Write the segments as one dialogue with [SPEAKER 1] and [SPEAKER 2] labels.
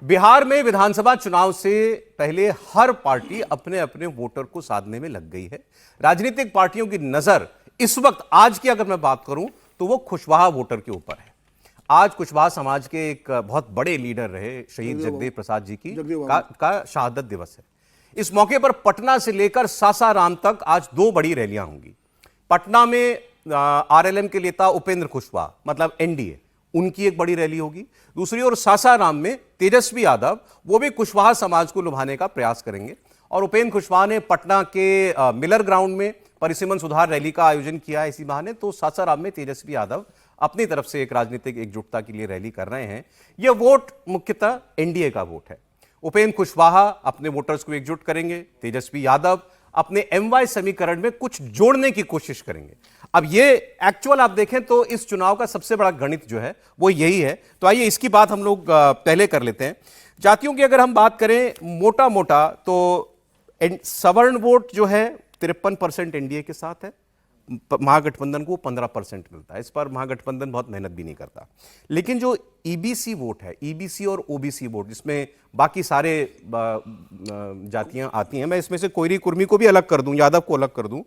[SPEAKER 1] बिहार में विधानसभा चुनाव से पहले हर पार्टी अपने अपने वोटर को साधने में लग गई है। राजनीतिक पार्टियों की नजर इस वक्त आज की अगर मैं बात करूं तो वो कुशवाहा वोटर के ऊपर है। आज कुशवाहा समाज के एक बहुत बड़े लीडर रहे शहीद जगदेव प्रसाद जी की का शहादत दिवस है। इस मौके पर पटना से लेकर सासाराम तक आज दो बड़ी रैलियां होंगी। पटना में आरएलएम के नेता उपेंद्र कुशवाहा मतलब एनडीए उनकी एक बड़ी रैली होगी। दूसरी ओर सासाराम में तेजस्वी यादव वो भी कुशवाहा समाज को लुभाने का प्रयास करेंगे। और उपेंद्र कुशवाहा ने पटना के मिलर ग्राउंड में परिसीमन सुधार रैली का आयोजन किया है इसी बहाने। तो सासाराम में तेजस्वी यादव अपनी तरफ से एक राजनीतिक एकजुटता के लिए रैली कर रहे हैं। यह वोट मुख्यतः एनडीए का वोट है। उपेंद्र कुशवाहा अपने वोटर्स को एकजुट करेंगे, तेजस्वी यादव अपने एमवाई समीकरण में कुछ जोड़ने की कोशिश करेंगे। अब ये एक्चुअल आप देखें तो इस चुनाव का सबसे बड़ा गणित जो है वो यही है। तो आइए इसकी बात हम लोग पहले कर लेते हैं। जातियों की अगर हम बात करें मोटा मोटा तो सवर्ण वोट जो है 53% एनडीए के साथ है। महागठबंधन को 15% मिलता है। इस पर महागठबंधन बहुत मेहनत भी नहीं करता। लेकिन जो ईबीसी वोट है, ईबीसी और ओबीसी वोट जिसमें बाकी सारे जातियां आती हैं, मैं इसमें से कोयरी कुर्मी को भी अलग कर दूं, यादव को अलग कर दूं,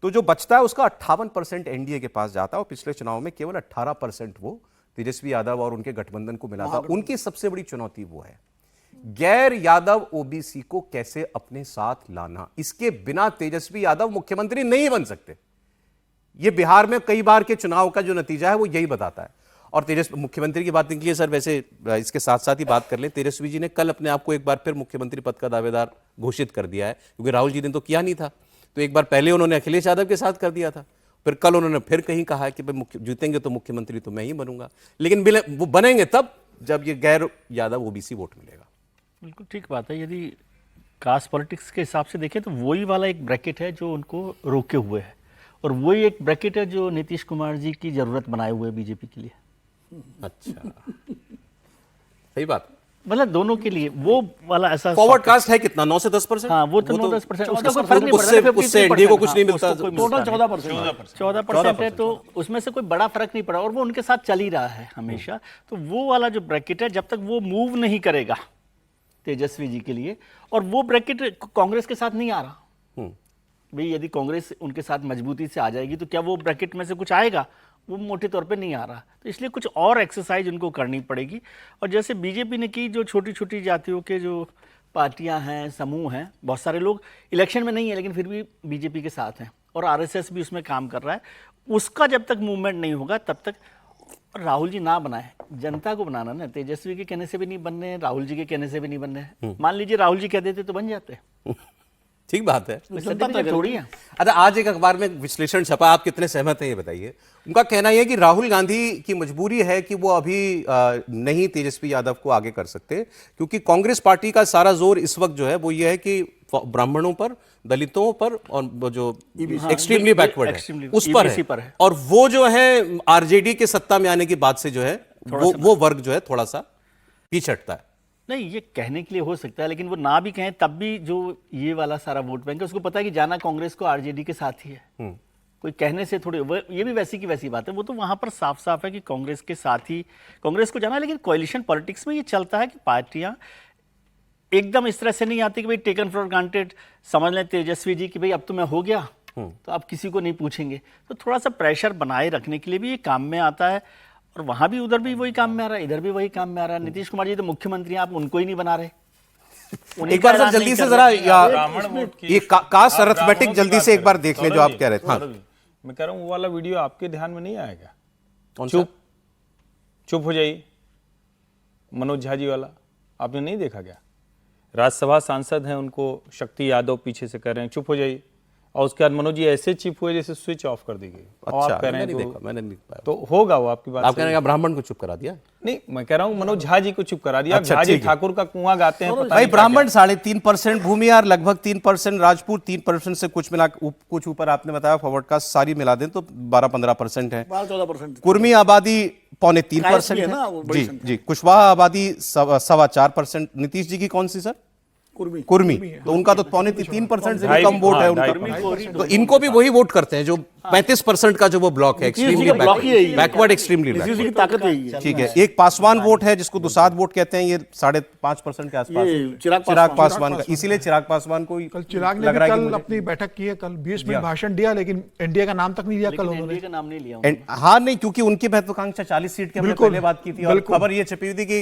[SPEAKER 1] तो जो बचता है उसका 58% एनडीए के पास जाता है। और पिछले चुनाव में केवल 18% वो तेजस्वी यादव और उनके गठबंधन को मिला था। उनकी सबसे बड़ी चुनौती वो है गैर यादव ओबीसी को कैसे अपने साथ लाना। इसके बिना तेजस्वी यादव मुख्यमंत्री नहीं बन सकते। ये बिहार में कई बार के चुनाव का जो नतीजा है वो यही बताता है। और तेजस्वी मुख्यमंत्री की बात निकली है सर, वैसे इसके साथ साथ ही बात कर लें, तेजस्वी जी ने कल अपने आप को एक बार फिर मुख्यमंत्री पद का दावेदार घोषित कर दिया है, क्योंकि राहुल जी ने तो किया नहीं था। तो एक बार पहले उन्होंने अखिलेश यादव के साथ कर दिया था, फिर कल उन्होंने फिर कहीं कहा है कि भाई जीतेंगे तो मुख्यमंत्री तो मैं ही बनूंगा। लेकिन वो बनेंगे तब जब ये गैर यादव ओबीसी वोट मिलेगा।
[SPEAKER 2] बिल्कुल ठीक बात है। यदि कास्ट पॉलिटिक्स के हिसाब से देखें तो वही वाला एक ब्रैकेट है जो उनको रोके हुए है, और वही एक ब्रैकेट है जो नीतीश कुमार जी की जरूरत बनाए हुए बीजेपी के लिए।
[SPEAKER 1] अच्छा, सही बात।
[SPEAKER 2] मतलब दोनों के लिए वो वाला ऐसा
[SPEAKER 1] फॉरवर्ड कास्ट है कितना, 9 से 10%?
[SPEAKER 2] हाँ, वो तो 9-10%। उसका कोई फर्क नहीं पड़ता।
[SPEAKER 1] उससे एनडीए को कुछ नहीं मिलता।
[SPEAKER 2] टोटल 14% है, तो उसमें से कोई बड़ा फर्क नहीं पड़ा, और वो उनके साथ चल ही रहा है हमेशा। तो वो वाला जो ब्रैकेट है, जब तक वो मूव नहीं करेगा तेजस्वी जी के लिए, और वो ब्रैकेट कांग्रेस के साथ नहीं आ रहा भाई, यदि कांग्रेस उनके साथ मजबूती से आ जाएगी तो क्या वो ब्रैकेट में से कुछ आएगा? वो मोटे तौर पे नहीं आ रहा। तो इसलिए कुछ और एक्सरसाइज उनको करनी पड़ेगी। और जैसे बीजेपी ने की, जो छोटी छोटी जातियों के जो पार्टियां हैं, समूह हैं, बहुत सारे लोग इलेक्शन में नहीं है लेकिन फिर भी बीजेपी के साथ हैं, और आरएसएस भी उसमें काम कर रहा है। उसका जब तक मूवमेंट नहीं होगा तब तक राहुल जी ना बनाए, जनता को बनाना ना। तेजस्वी के कहने से भी नहीं बनने हैं, राहुल जी के कहने से भी नहीं बनने हैं। मान लीजिए राहुल जी कह देते तो बन जाते।
[SPEAKER 1] ठीक बात है,
[SPEAKER 2] थोड़ी है।
[SPEAKER 1] अच्छा, आज एक अखबार में विश्लेषण छपा, आप कितने सहमत हैं ये बताइए। उनका कहना यह है कि राहुल गांधी की मजबूरी है कि वो अभी नहीं तेजस्वी यादव को आगे कर सकते, क्योंकि कांग्रेस पार्टी का सारा जोर इस वक्त जो है वो ये है कि ब्राह्मणों पर, दलितों पर, और जो एक्सट्रीमली बैकवर्ड है उस पर है। और वो जो है आरजेडी के सत्ता में आने के बाद से जो है वो वर्ग जो है थोड़ा सा पीछे हटता है।
[SPEAKER 2] नहीं, ये कहने के लिए हो सकता है, लेकिन वो ना भी कहें तब भी जो ये वाला सारा वोट बैंक है उसको पता है कि जाना कांग्रेस को आरजेडी के साथ ही है। कोई कहने से थोड़ी, ये भी वैसी की वैसी बात है। वो तो वहां पर साफ साफ है कि कांग्रेस के साथ ही कांग्रेस को जाना है। लेकिन कोएलिशन पॉलिटिक्स में ये चलता है कि पार्टियां एकदम इस तरह से नहीं आती कि भाई टेकन फॉर ग्रांटेड समझ लें तेजस्वी जी कि भाई अब तो मैं हो गया तो आप किसी को नहीं पूछेंगे। तो थोड़ा सा प्रेशर बनाए रखने के लिए भी ये काम में आता है, और वहां भी उधर भी वही काम में आ रहा है, इधर भी वही काम में आ रहा है। नीतीश कुमार जी तो मुख्यमंत्री हैं, आप उनको ही नहीं बना रहे।
[SPEAKER 1] एक बार सर जल्दी से जरा ये कास्ट अरिथमेटिक जल्दी से एक बार देख लें जो आप कह रहे थे। हाँ,
[SPEAKER 3] मैं कह रहा हूँ वो वाला वीडियो आपके ध्यान में नहीं आएगा? चुप हो जाइए, मनोज झा जी वाला आपने नहीं देखा क्या? राज्यसभा सांसद हैं, उनको शक्ति यादव पीछे से कह रहे हैं चुप हो जाइए, और उसके बाद मनोज जी ऐसे चिप हुए जैसे स्विच ऑफ कर दी गई।
[SPEAKER 1] अच्छा, मैंने नहीं देखा, मैंने नहीं पाया।
[SPEAKER 3] तो होगा वो आपकी बात।
[SPEAKER 1] आप कह रहे हैं ब्राह्मण को चुप करा दिया?
[SPEAKER 3] नहीं, मैं कह रहा हूँ मनोज झा जी को चुप करा दिया। झा जी ठाकुर का कुआं गाते हैं,
[SPEAKER 1] भाई ब्राह्मण 3.5% भूमिहार, लगभग 3% राजपूत, 3% से कुछ मिला कुछ ऊपर आपने बताया फॉरवर्ड कास्ट सारी मिला दें तो 12-15% है।
[SPEAKER 4] 14%
[SPEAKER 1] कुर्मी आबादी 3.25% है। जी, कुशवाहा आबादी 4.25%। नीतीश जी की कौन सी सर? कुर्मी, तो उनका तो 3% से भी कम वोट है उनका।
[SPEAKER 3] 2.5%।
[SPEAKER 1] तो इनको भी वही वोट करते हैं जो 35% का जो वो ब्लॉक है, एक्सट्रीमली बैकवर्ड, एक्सट्रीमली
[SPEAKER 4] इसी की ताकत यही है।
[SPEAKER 1] ठीक है। एक पासवान वोट है जिसको दुसाध वोट कहते हैं, ये 5.5% के आसपास
[SPEAKER 4] ये
[SPEAKER 1] है।
[SPEAKER 4] चिराग
[SPEAKER 1] पासवान का, इसीलिए चिराग पासवान को
[SPEAKER 5] कल चिराग ने
[SPEAKER 1] लग
[SPEAKER 5] भी
[SPEAKER 1] रहा है कि
[SPEAKER 5] कल
[SPEAKER 1] मुझे-
[SPEAKER 5] अपनी बैठक की है, कल 20 मिनट भाषण दिया, लेकिन एनडीए का नाम तक नहीं लिया कल उन्होंने।
[SPEAKER 2] एनडीए का नाम नहीं लिया
[SPEAKER 1] हाँ नहीं, क्योंकि उनकी महत्वाकांक्षा 40 सीट की हमने
[SPEAKER 5] बिल्कुल,
[SPEAKER 1] पहले बात की थी, और
[SPEAKER 5] बिल्कुल।
[SPEAKER 1] खबर ये छपी हुई थी कि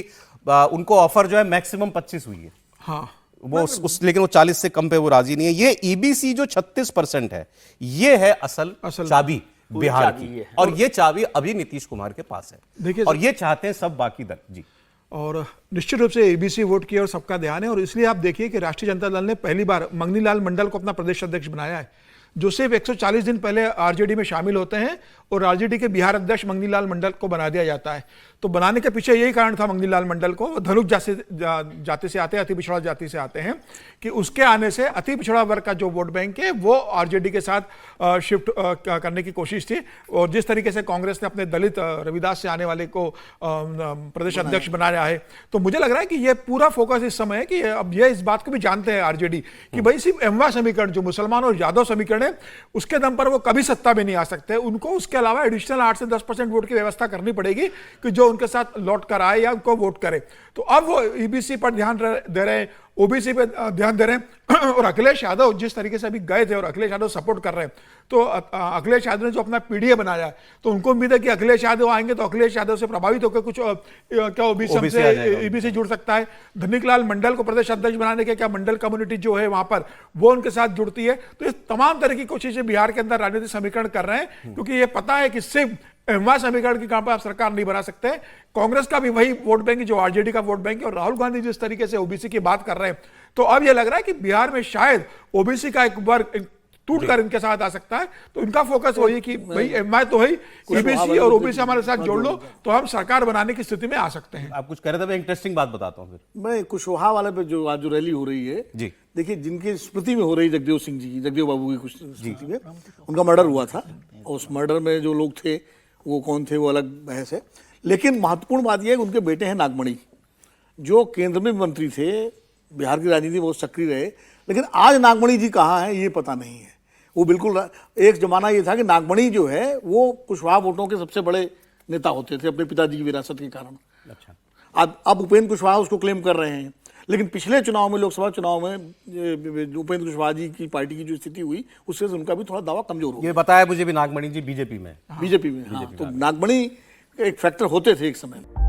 [SPEAKER 1] उनको ऑफर जो है मैक्सिमम 25 हुई है।
[SPEAKER 5] हाँ,
[SPEAKER 1] वो लेकिन वो 40 से कम पे वो राजी नहीं है। ये ईबीसी जो 36% है, ये है असल चाबी बिहार
[SPEAKER 2] चाबी
[SPEAKER 1] की,
[SPEAKER 2] ये है।
[SPEAKER 1] और ये चाबी अभी नीतीश कुमार के पास है।
[SPEAKER 5] देखिए
[SPEAKER 1] और ये चाहते हैं सब बाकी दल जी।
[SPEAKER 5] और निश्चित रूप से एबीसी वोट किया और सबका ध्यान है, और इसलिए आप देखिए कि राष्ट्रीय जनता दल ने पहली बार मंगनी लाल मंडल को अपना प्रदेश अध्यक्ष बनाया है, जो सिर्फ 140 दिन पहले आरजेडी में शामिल होते हैं, और आरजेडी के बिहार अध्यक्ष मंगनी लाल मंडल को बना दिया जाता है। तो बनाने के पीछे यही कारण था मंगनी लाल मंडल को, धनुष जाति से आते हैं, अति पिछड़ा जाति से आते हैं, कि उसके आने से अति पिछड़ा वर्ग का जो वोट बैंक है वो आरजेडी के साथ शिफ्ट करने की कोशिश थी। और जिस तरीके से कांग्रेस ने अपने दलित रविदास से आने वाले को प्रदेश अध्यक्ष बनाया है, तो मुझे लग रहा है कि ये पूरा फोकस इस समय है कि अब ये इस बात को भी जानते हैं आरजेडी कि भाई सिर्फ एमवा समीकरण जो मुसलमान और यादव समीकरण है, उसके दम पर वो कभी सत्ता में नहीं आ सकते। उनको उसके अलावा एडिशनल 8 से 10% वोट की व्यवस्था करनी पड़ेगी कि जो उनके साथ लौट कर आए या उनको वोट करे। तो अब वो ईबीसी पर ध्यान दे रहे हैं, ओबीसी पे ध्यान दे रहे हैं, और अखिलेश यादव जिस तरीके से अभी गए थे और अखिलेश यादव सपोर्ट कर रहे हैं, तो अखिलेश यादव ने जो अपना पीडीए बनाया है, तो उनको उम्मीद है कि अखिलेश यादव आएंगे तो अखिलेश यादव से प्रभावित होकर कुछ क्या ओबीसी से ईबीसी जुड़ सकता है। धनिकलाल मंडल को प्रदेश अध्यक्ष बनाने के क्या मंडल कम्युनिटी जो है वहां पर वो उनके साथ जुड़ती है। तो इस तमाम तरह की कोशिशें बिहार के अंदर राजनीतिक समीकरण कर रहे हैं, क्योंकि ये पता है कि सिर्फ एमवा समीकरण के काम पर आप सरकार नहीं बना सकते। कांग्रेस का भी वही वोट बैंक जो आरजेडी का वोट बैंक है, और राहुल गांधी जिस तरीके से ओबीसी की बात कर रहे हैं, तो अब यह लग रहा है कि बिहार में शायद ओबीसी का एक वर्ग टूटकर इनके साथ आ सकता है। तो इनका फोकस वही है कि भाई एमआई तो है, ईबीसी और ओबीसी हमारे साथ जोड़ लो तो हम सरकार बनाने की स्थिति में आ सकते हैं।
[SPEAKER 1] आप कुछ कह रहे थे, मैं इंटरेस्टिंग बात बताता हूं फिर।
[SPEAKER 4] मैं कुशवाहा वाले पे जो आज जो रैली हो रही है
[SPEAKER 1] जी,
[SPEAKER 4] देखिए, जिनकी स्मृति में हो रही जगदेव सिंह जी की, जगदेव बाबू की कुछ स्मृति में उनका मर्डर हुआ था, और उस मर्डर में जो लोग थे वो कौन थे वो अलग बहस है। लेकिन महत्वपूर्ण बात यह है कि उनके बेटे हैं नागमणि, जो केंद्र में मंत्री थे, बिहार की राजनीति बहुत सक्रिय रहे, लेकिन आज नागमणि जी कहाँ हैं ये पता नहीं है। वो बिल्कुल, एक जमाना ये था कि नागमणि जो है वो कुशवाहा वोटों के सबसे बड़े नेता होते थे अपने पिताजी की विरासत के कारण। अच्छा, अब उपेंद्र कुशवाहा उसको क्लेम कर रहे हैं, लेकिन पिछले चुनाव में, लोकसभा चुनाव में उपेंद्र कुशवाहा जी की पार्टी की जो स्थिति हुई, उससे उनका भी थोड़ा दावा कमजोर हो।
[SPEAKER 1] ये बताया मुझे भी, नागमणि जी बीजेपी में
[SPEAKER 4] बीजेपी में, हाँ, तो नागमणि एक फैक्टर होते थे एक समय में।